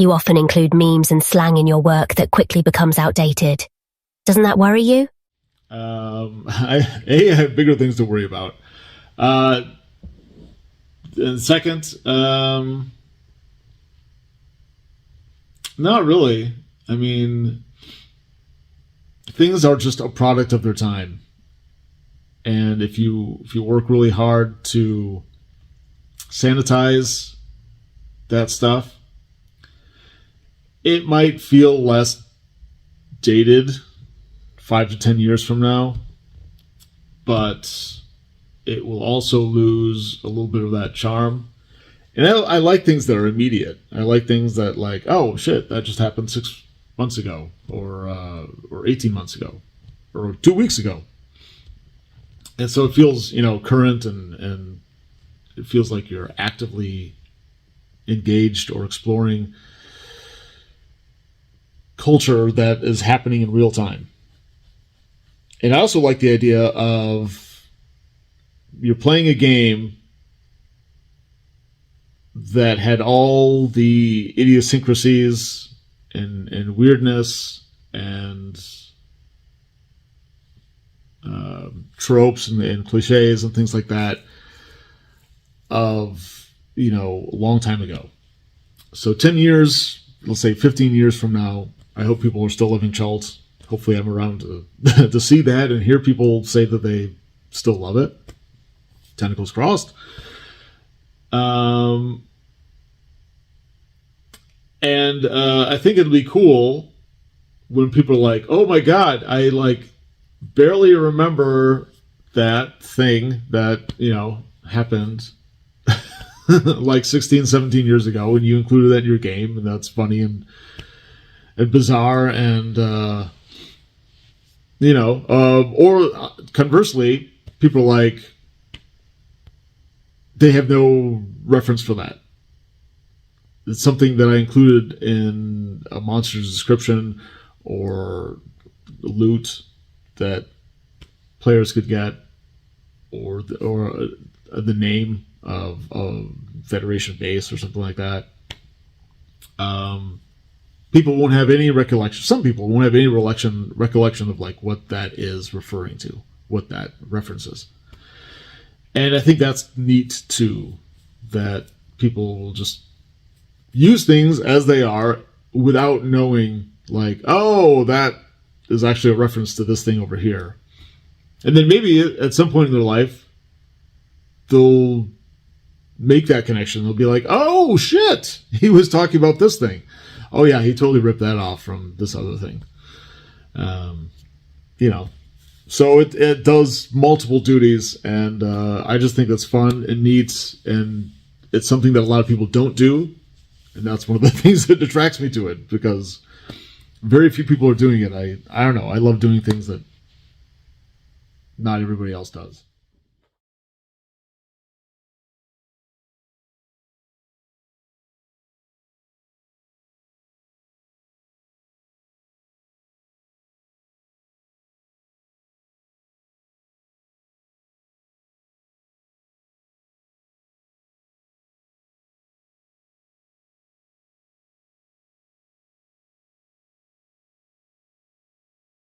You often include memes and slang in your work that quickly becomes outdated. Doesn't that worry you? I have bigger things to worry about. And second, not really. I mean, things are just a product of their time. And if you work really hard to sanitize that stuff, it might feel less dated 5 to 10 years from now, but it will also lose a little bit of that charm. And I like things that are immediate. I like things that, like, oh shit, that just happened 6 months ago, or 18 months ago, or 2 weeks ago. And so it feels, current, and it feels like you're actively engaged or exploring culture that is happening in real time. And I also like the idea of you're playing a game that had all the idiosyncrasies and weirdness and tropes and cliches and things like that of, a long time ago. So 10 years, let's say 15 years from now, I hope people are still living Chult. Hopefully I'm around to see that and hear people say that they still love it. Tentacles crossed. And I think it'll be cool when people are like, oh my God, I barely remember that thing that, happened 16, 17 years ago, and you included that in your game, and that's funny and bizarre, and or conversely, people are like, they have no reference for that. It's something that I included in a monster's description or loot that players could get, or the name of Federation base or something like that. People won't have any recollection. Some people won't have any recollection of what that is referring to, what that references. And I think that's neat too, that people will just use things as they are without knowing, oh, that is actually a reference to this thing over here. And then maybe at some point in their life, they'll make that connection. They'll be like, oh, shit, he was talking about this thing. Oh, yeah, he totally ripped that off from this other thing. So it does multiple duties, and I just think that's fun and neat, and it's something that a lot of people don't do, and that's one of the things that attracts me to it, because very few people are doing it. I don't know. I love doing things that not everybody else does.